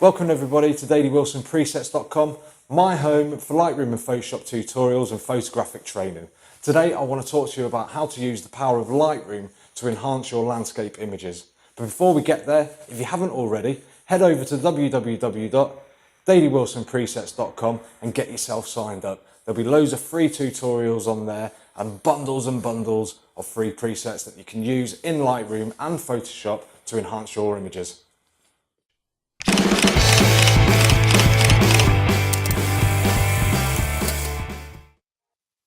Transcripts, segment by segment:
Welcome everybody to dailywilsonpresets.com, my home for Lightroom and Photoshop tutorials and photographic training. Today I want to talk to you about how to use the power of Lightroom to enhance your landscape images. But before we get there, if you haven't already, head over to www.dailywilsonpresets.com and get yourself signed up. There'll be loads of free tutorials on there and bundles of free presets that you can use in Lightroom and Photoshop to enhance your images.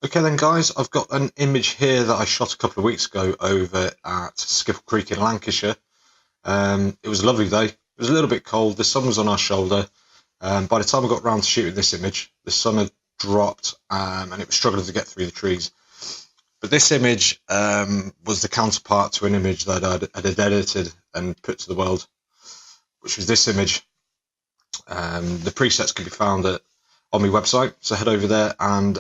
Okay then guys, I've got an image here that I shot a couple of weeks ago over at Skiffle Creek in Lancashire. It was a lovely day. It was a little bit cold, the sun was on our shoulder. By the time I got round to shooting this image, the sun had dropped and it was struggling to get through the trees. But this image was the counterpart to an image that I'd edited and put to the world, which was this image. The presets can be found on my website, so head over there and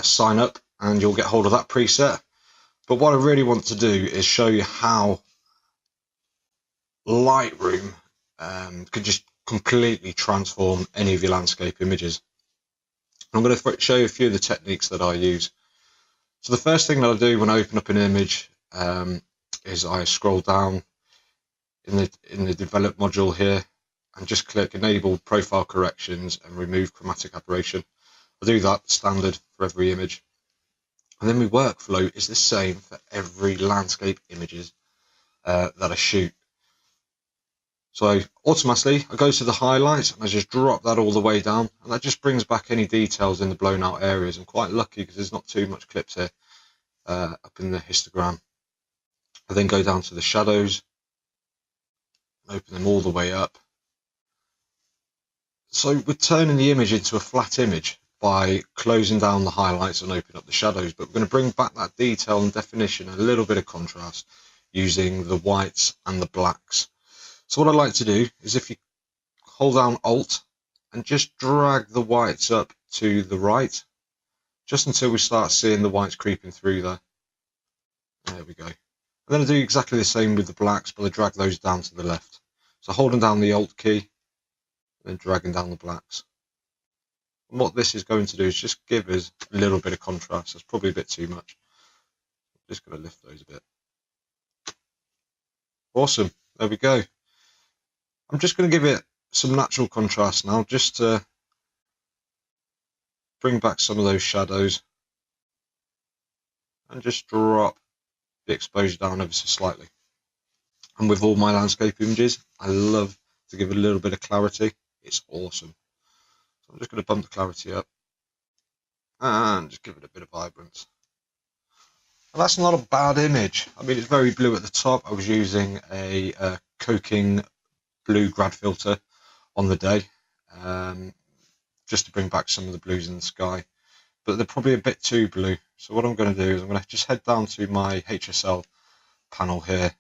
sign up and you'll get hold of that preset. But what I really want to do is show you how Lightroom can just completely transform any of your landscape images. I'm going to show you a few of the techniques that I use. So the first thing that I do when I open up an image is I scroll down in the develop module here and just click enable profile corrections and remove chromatic aberration. I do that standard for every image. And then my workflow is the same for every landscape images that I shoot. So automatically I go to the highlights and I just drop that all the way down, and that just brings back any details in the blown out areas. I'm quite lucky because there's not too much clips here up in the histogram. I then go down to the shadows, open them all the way up. So we're turning the image into a flat image by closing down the highlights and opening up the shadows, but we're going to bring back that detail and definition, a little bit of contrast using the whites and the blacks. So what I like to do is if you hold down Alt and just drag the whites up to the right, just until we start seeing the whites creeping through there. There we go. And then I do exactly the same with the blacks, but I drag those down to the left. So holding down the Alt key, then dragging down the blacks. And what this is going to do is just give us a little bit of contrast. That's probably a bit too much. I'm just going to lift those a bit. Awesome, there we go. I'm just going to give it some natural contrast now, just to bring back some of those shadows and just drop the exposure down ever so slightly. And with all my landscape images, I love to give a little bit of clarity. It's awesome. So I'm just going to bump the clarity up and just give it a bit of vibrance. And that's not a bad image. I mean, it's very blue at the top. I was using a coking blue grad filter on the day, just to bring back some of the blues in the sky, but they're probably a bit too blue. So what I'm going to do is I'm going to just head down to my HSL panel here.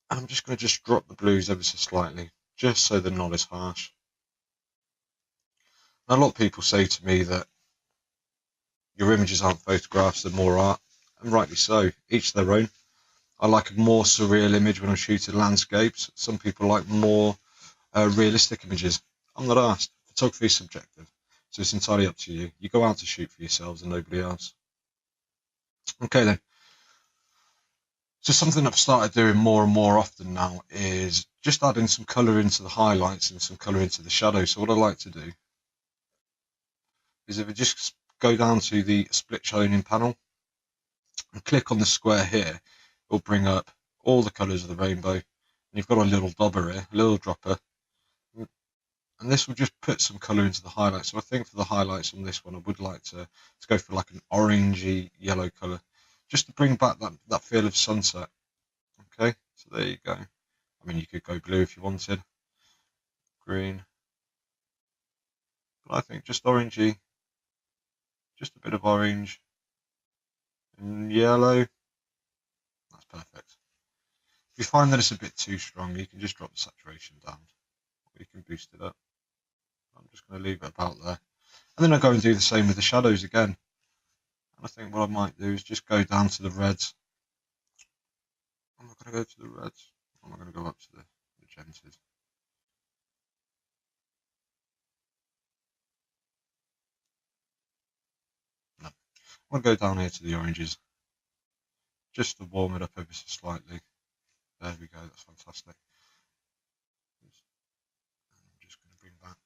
I'm just going to just drop the blues ever so slightly, just so they're not as harsh. Now, a lot of people say to me that your images aren't photographs, they're more art, and rightly so, each their own. I like a more surreal image when I'm shooting landscapes. Some people like more realistic images. I'm not asked. Photography is subjective, so it's entirely up to you. You go out to shoot for yourselves and nobody else. Okay then. So something I've started doing more and more often now is just adding some colour into the highlights and some colour into the shadows. So what I like to do is if I just go down to the split shading panel and click on the square here, it'll bring up all the colours of the rainbow. And you've got a little dobber here, a little dropper. And this will just put some colour into the highlights. So I think for the highlights on this one, I would like to go for like an orangey yellow colour, just to bring back that feel of sunset. Okay, so there you go. I mean, you could go blue if you wanted, green, but I think just orangey, just a bit of orange and yellow. That's perfect. If you find that it's a bit too strong, you can just drop the saturation down, or you can boost it up. I'm just going to leave it about there. And then I go and do the same with the shadows again. And I think what I might do is just go down to the reds. I'm not going to go to the reds. I'm not going to go up to the magentas. I'll go down here to the oranges, just to warm it up ever so slightly. There we go, that's fantastic. I'm just going to bring back.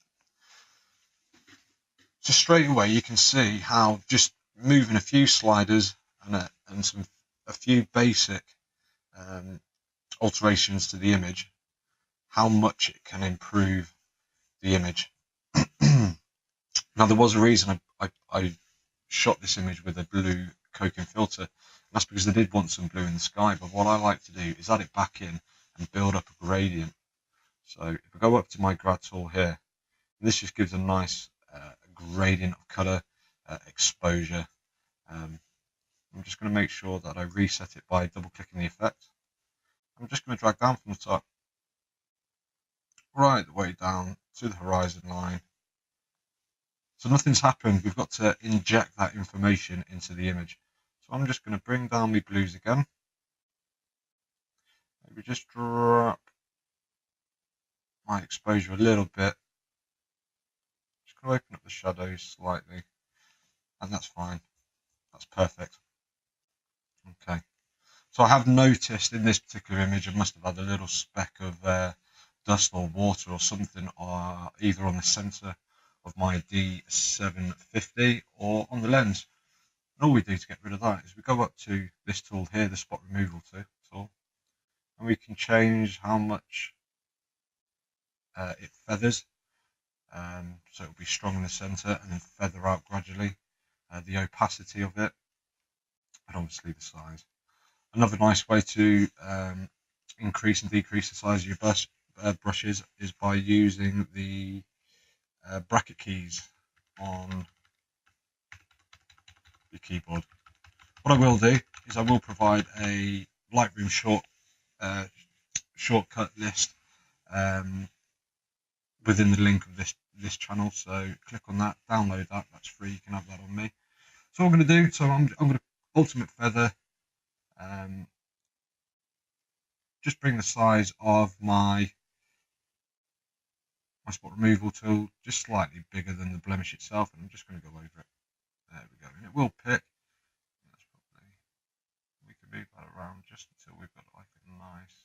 So straight away you can see how just moving a few sliders and a few basic alterations to the image, how much it can improve the image. Now there was a reason I shot this image with a blue coking filter, and that's because I did want some blue in the sky, but what I like to do is add it back in and build up a gradient. So if I go up to my grad tool here, this just gives a nice gradient of colour, exposure. I'm just going to make sure that I reset it by double clicking the effect. I'm just going to drag down from the top right the way down to the horizon line. So nothing's happened, we've got to inject that information into the image. So I'm just going to bring down my blues again. Maybe just drop my exposure a little bit. Just going to open up the shadows slightly, and that's fine. That's perfect. Okay. So I have noticed in this particular image, I must have had a little speck of dust or water or something, either on the center of my D750 or on the lens. And all we do to get rid of that is we go up to this tool here, the spot removal tool, and we can change how much it feathers. So it'll be strong in the center and then feather out gradually, the opacity of it, and obviously the size. Another nice way to increase and decrease the size of your brushes is by using the bracket keys on your keyboard. What I will do is I will provide a Lightroom shortcut list within the link of this channel. So click on that, download that. That's free. You can have that on me. So what I'm going to do, so I'm going to ultimate feather. Just bring the size of my spot removal tool just slightly bigger than the blemish itself, and I'm just going to go over it. There we go, and it will pick. We can move that around just until we've got like a nice.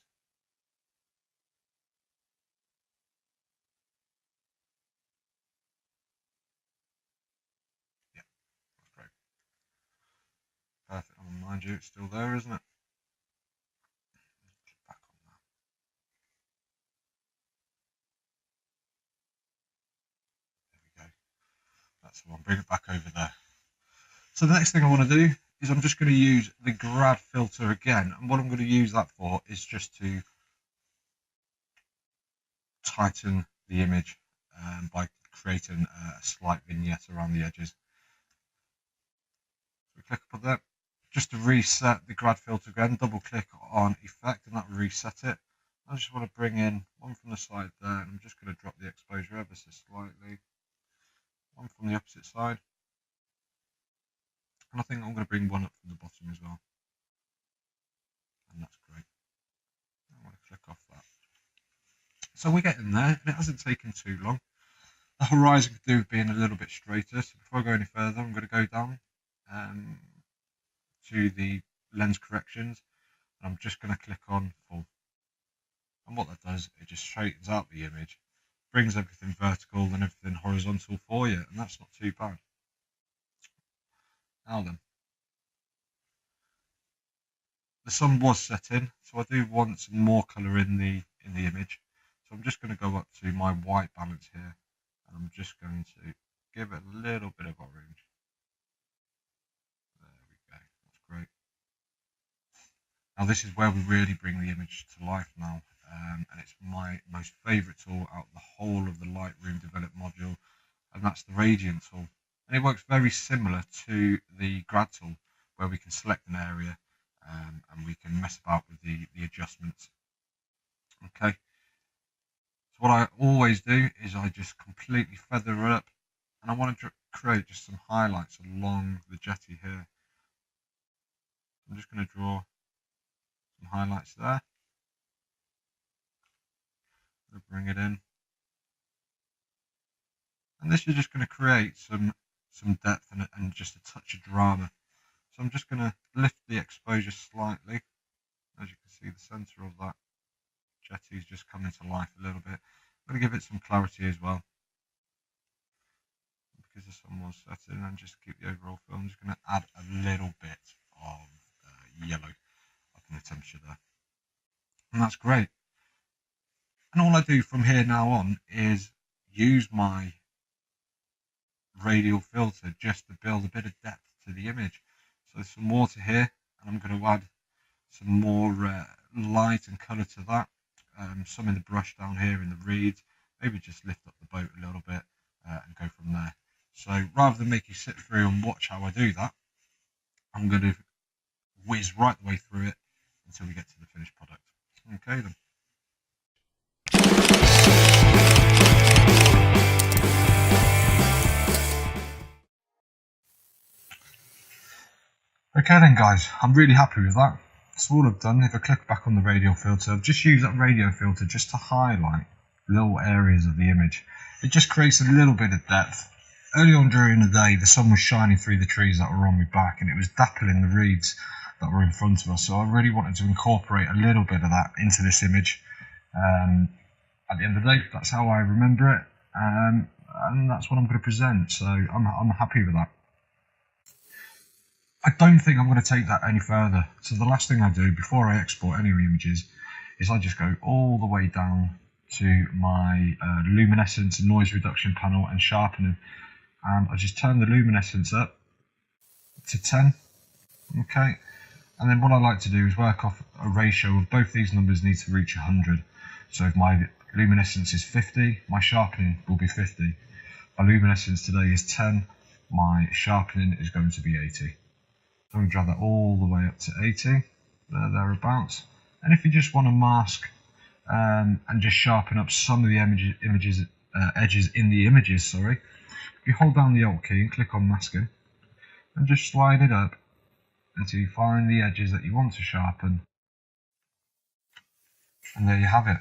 Yeah, that's great. Perfect. And mind you, it's still there, isn't it? Back on that. There we go. That's the one. Bring it back over there. So the next thing I want to do is I'm just going to use the grad filter again, and what I'm going to use that for is just to tighten the image by creating a slight vignette around the edges. So we click upon that. Just to reset the grad filter again, double click on effect and that will reset it. I just want to bring in one from the side there, and I'm just going to drop the exposure ever so slightly. One from the opposite side. And I think I'm going to bring one up from the bottom as well. And that's great. I'm going to click off that. So we're getting there, and it hasn't taken too long. The horizon could do with being a little bit straighter. So before I go any further, I'm going to go down to the lens corrections, and I'm just going to click on full. And what that does, it just straightens out the image, brings everything vertical and everything horizontal for you, and that's not too bad. Now then, the sun was setting, so I do want some more colour in the image. So I'm just going to go up to my white balance here, and I'm just going to give it a little bit of orange. There we go, that's great. Now this is where we really bring the image to life now, and it's my most favourite tool out of the whole of the Lightroom developed module, and that's the gradient tool. And it works very similar to the grad tool, where we can select an area and we can mess about with the adjustments. Okay, so what I always do is I just completely feather it up, and I want to create just some highlights along the jetty here. I'm just going to draw some highlights there. I'm going to bring it in, and this is just going to create some depth and just a touch of drama So I'm just going to lift the exposure slightly. As you can see, the centre of that jetty's just coming to life a little bit. I'm going to give it some clarity as well, because the sun was setting, and just keep the overall film. I'm just going to add a little bit of yellow up in the temperature there. And that's great. And all I do from here now on is use my radial filter just to build a bit of depth to the image. So there's some water here, and I'm going to add some more light and colour to that. Some in the brush down here in the reeds. Maybe just lift up the boat a little bit and go from there. So rather than make you sit through and watch how I do that, I'm going to whiz right the way through it until we get to the finished product. Okay then. Okay then guys, I'm really happy with that. That's all I've done. If I click back on the radial filter, I've just used that radial filter just to highlight little areas of the image. It just creates a little bit of depth. Early on during the day, the sun was shining through the trees that were on my back, and it was dappling the reeds that were in front of us. So I really wanted to incorporate a little bit of that into this image. At the end of the day, that's how I remember it, and that's what I'm going to present. So I'm happy with that. I don't think I'm going to take that any further. So the last thing I do before I export any images is I just go all the way down to my luminescence and noise reduction panel and sharpening, and I just turn the luminescence up to 10. Okay, and then what I like to do is work off a ratio of both these numbers need to reach 100. So if my luminescence is 50, my sharpening will be 50. My luminescence today is 10, my sharpening is going to be 80. I'm going to drag that all the way up to 80, thereabouts. And if you just want to mask and just sharpen up some of the edges in the images, if you hold down the Alt key and click on masking, and just slide it up until you find the edges that you want to sharpen. And there you have it.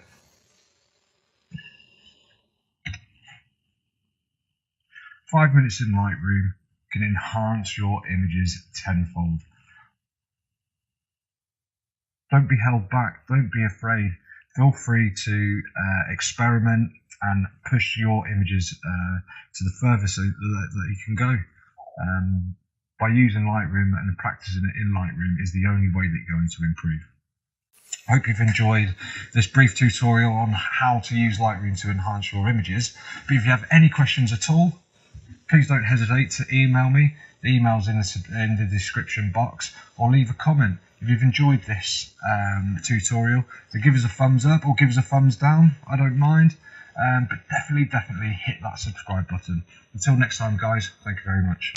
"5 minutes in Lightroom can enhance your images tenfold." Don't be held back, don't be afraid. Feel free to experiment and push your images to the furthest that you can go. By using Lightroom and practicing it in Lightroom is the only way that you're going to improve. I hope you've enjoyed this brief tutorial on how to use Lightroom to enhance your images. But if you have any questions at all, please don't hesitate to email me. The email's in the description box, or leave a comment. If you've enjoyed this tutorial, then give us a thumbs up or give us a thumbs down. I don't mind. But definitely hit that subscribe button. Until next time, guys, thank you very much.